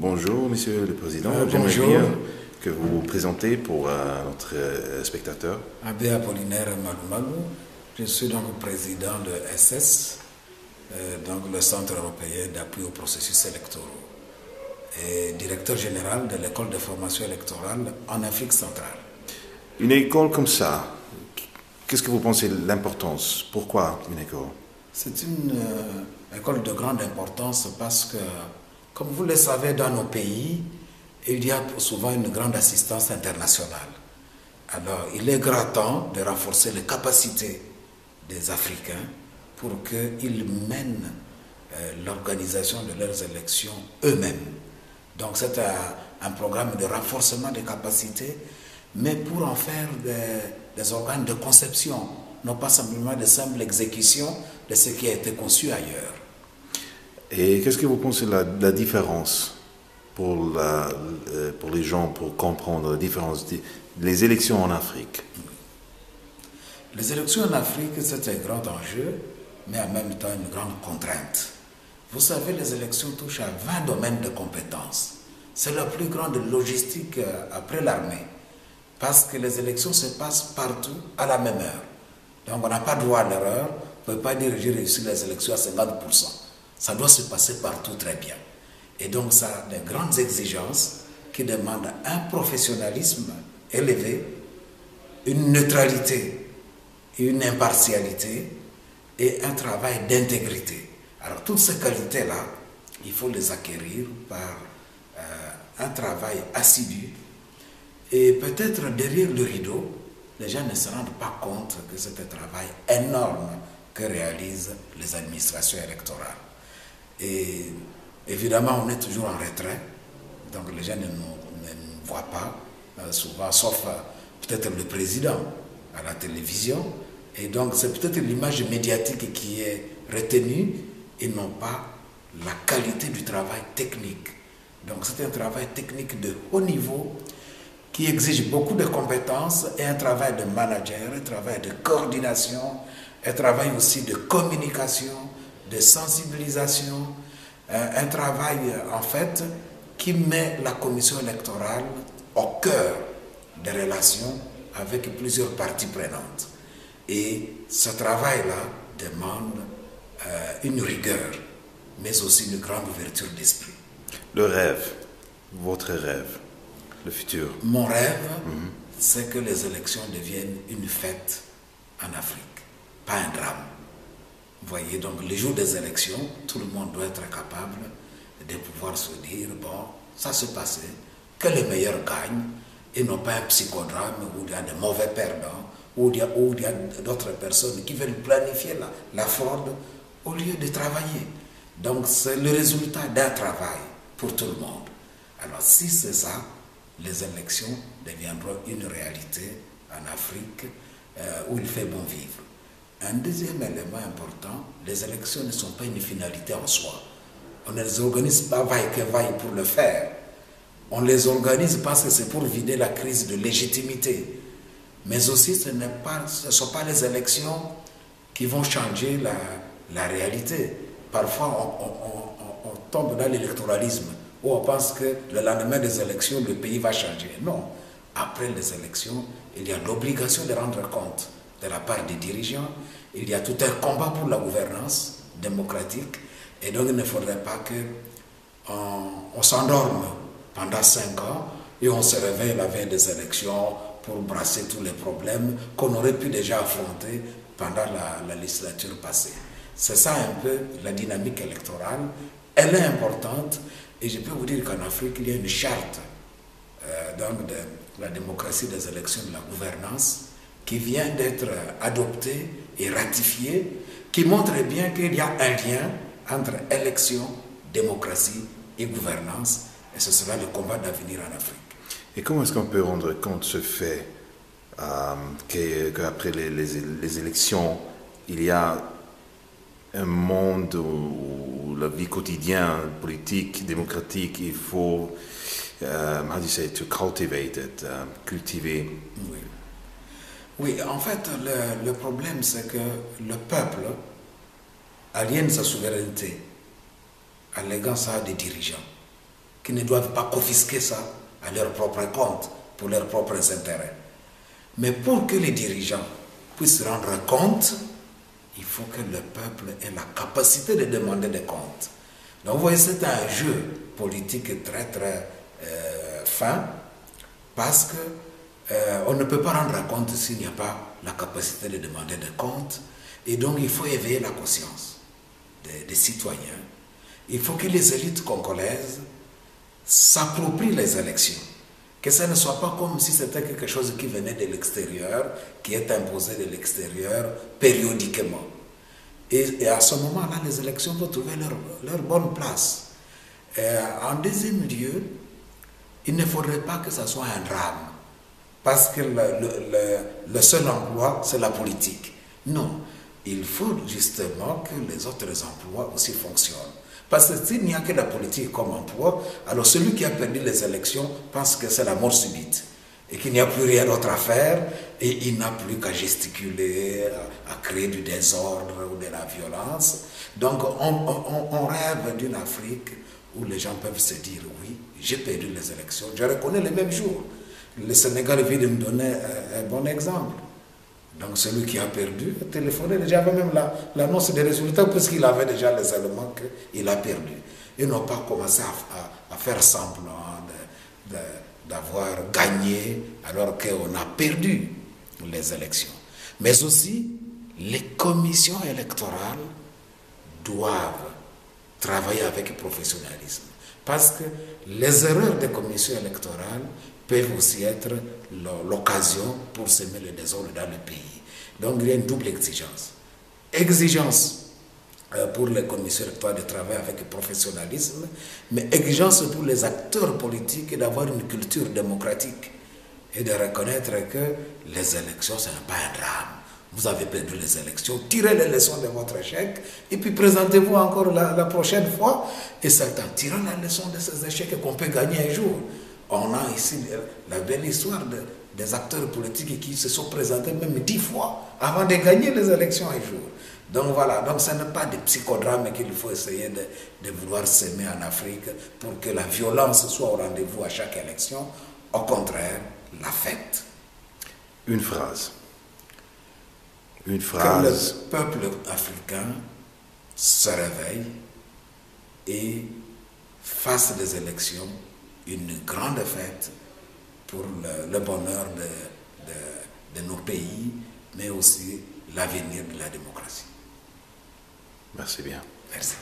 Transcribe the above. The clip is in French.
Bonjour, Monsieur le Président. J'aimerais Bonjour. bien que vous vous présentez pour notre spectateur. Abbé Apollinaire Malumalu, je suis donc président de SS, donc le Centre européen d'appui aux processus électoraux, et directeur général de l'école de formation électorale en Afrique centrale. Une école comme ça, qu'est-ce que vous pensez de l'importance? Pourquoi une école? C'est une école de grande importance parce que, comme vous le savez, dans nos pays, il y a souvent une grande assistance internationale. Alors, il est grand temps de renforcer les capacités des Africains pour qu'ils mènent l'organisation de leurs élections eux-mêmes. Donc, c'est un programme de renforcement des capacités, mais pour en faire des organes de conception, non pas simplement de simple exécution de ce qui a été conçu ailleurs. Et qu'est-ce que vous pensez de la différence pour les gens, pour comprendre la différence des élections en Afrique? Les élections en Afrique, c'est un grand enjeu, mais en même temps une grande contrainte. Vous savez, les élections touchent à 20 domaines de compétences. C'est la plus grande logistique après l'armée, parce que les élections se passent partout à la même heure. Donc on n'a pas droit à l'erreur, on ne peut pas dire j'ai réussi les élections à 50%. Ça doit se passer partout très bien. Et donc ça a des grandes exigences qui demandent un professionnalisme élevé, une neutralité, une impartialité et un travail d'intégrité. Alors toutes ces qualités-là, il faut les acquérir par un travail assidu. Et peut-être derrière le rideau, les gens ne se rendent pas compte que c'est un travail énorme que réalisent les administrations électorales. Et évidemment, on est toujours en retrait, donc les gens ne nous voient pas, souvent, sauf peut-être le président à la télévision. Et donc, c'est peut-être l'image médiatique qui est retenue et non pas la qualité du travail technique. Donc, c'est un travail technique de haut niveau qui exige beaucoup de compétences et un travail de manager, un travail de coordination, un travail aussi de communication, de sensibilisation, un travail en fait qui met la commission électorale au cœur des relations avec plusieurs parties prenantes. Et ce travail-là demande une rigueur, mais aussi une grande ouverture d'esprit. Le rêve, votre rêve, le futur. Mon rêve, c'est que les élections deviennent une fête en Afrique, pas un drame. Vous voyez, donc les jours des élections, tout le monde doit être capable de pouvoir se dire, bon, ça s'est passé, que le meilleur gagne, et non pas un psychodrame où il y a de mauvais perdants, où il y a d'autres personnes qui veulent planifier la fraude au lieu de travailler. Donc c'est le résultat d'un travail pour tout le monde. Alors si c'est ça, les élections deviendront une réalité en Afrique où il fait bon vivre. Un deuxième élément important, les élections ne sont pas une finalité en soi. On ne les organise pas vaille que vaille pour le faire. On les organise parce que c'est pour vider la crise de légitimité. Mais aussi, ce ne sont pas les élections qui vont changer la réalité. Parfois, on tombe dans l'électoralisme, où on pense que le lendemain des élections, le pays va changer. Non. Après les élections, il y a l'obligation de rendre compte de la part des dirigeants. Il y a tout un combat pour la gouvernance démocratique. Et donc, il ne faudrait pas qu'on s'endorme pendant 5 ans et on se réveille la veille des élections pour brasser tous les problèmes qu'on aurait pu déjà affronter pendant la législature passée. C'est ça un peu la dynamique électorale. Elle est importante et je peux vous dire qu'en Afrique, il y a une charte donc de la démocratie des élections, de la gouvernance, qui vient d'être adoptée et ratifiée, qui montre bien qu'il y a un lien entre élection, démocratie et gouvernance, et ce sera le combat d'avenir en Afrique. Et comment est-ce qu'on peut rendre compte ce fait qu'après les élections, il y a un monde où la vie quotidienne, politique, démocratique, il faut, how do you say, to cultivate it, cultiver. Oui. Oui, en fait, le problème, c'est que le peuple aliène sa souveraineté à l'égard des dirigeants qui ne doivent pas confisquer ça à leur propre compte, pour leurs propres intérêts. Mais pour que les dirigeants puissent rendre compte, il faut que le peuple ait la capacité de demander des comptes. Donc vous voyez, c'est un jeu politique très très fin, parce que on ne peut pas rendre compte s'il n'y a pas la capacité de demander des comptes. Et donc il faut éveiller la conscience des citoyens. Il faut que les élites congolaises s'approprient les élections. Que ça ne soit pas comme si c'était quelque chose qui venait de l'extérieur, qui est imposé de l'extérieur périodiquement. Et à ce moment-là, les élections vont trouver leur bonne place. En deuxième lieu, il ne faudrait pas que ça soit un drame, parce que le seul emploi, c'est la politique. Non, il faut justement que les autres emplois aussi fonctionnent. Parce que s'il n'y a que la politique comme emploi, alors celui qui a perdu les élections pense que c'est la mort subite et qu'il n'y a plus rien d'autre à faire et il n'a plus qu'à gesticuler, à créer du désordre ou de la violence. Donc on rêve d'une Afrique où les gens peuvent se dire oui, j'ai perdu les élections, je reconnais le même jour. Le Sénégal vient de me donner un bon exemple. Donc celui qui a perdu a téléphoné, déjà avait même l'annonce des résultats puisqu'il avait déjà les éléments qu'il a perdu. Ils n'ont pas commencé à faire semblant d'avoir gagné alors qu'on a perdu les élections. Mais aussi, les commissions électorales doivent travailler avec professionnalisme. Parce que les erreurs des commissions électorales peuvent aussi être l'occasion pour semer le désordre dans le pays. Donc il y a une double exigence. Exigence pour les commissions électorales de travailler avec professionnalisme, mais exigence pour les acteurs politiques d'avoir une culture démocratique et de reconnaître que les élections, ce n'est pas un drame. Vous avez perdu les élections, tirez les leçons de votre échec et puis présentez-vous encore la prochaine fois. Et c'est en tirant la leçon de ces échecs qu'on peut gagner un jour. On a ici la belle histoire des acteurs politiques qui se sont présentés même 10 fois avant de gagner les élections un jour. Donc voilà, donc ce n'est pas des psychodrames qu'il faut essayer de vouloir s'aimer en Afrique pour que la violence soit au rendez-vous à chaque élection. Au contraire, la fête. Une phrase. Une phrase. Que le peuple africain se réveille et fasse des élections une grande fête pour le bonheur de nos pays, mais aussi l'avenir de la démocratie. Merci bien. Merci.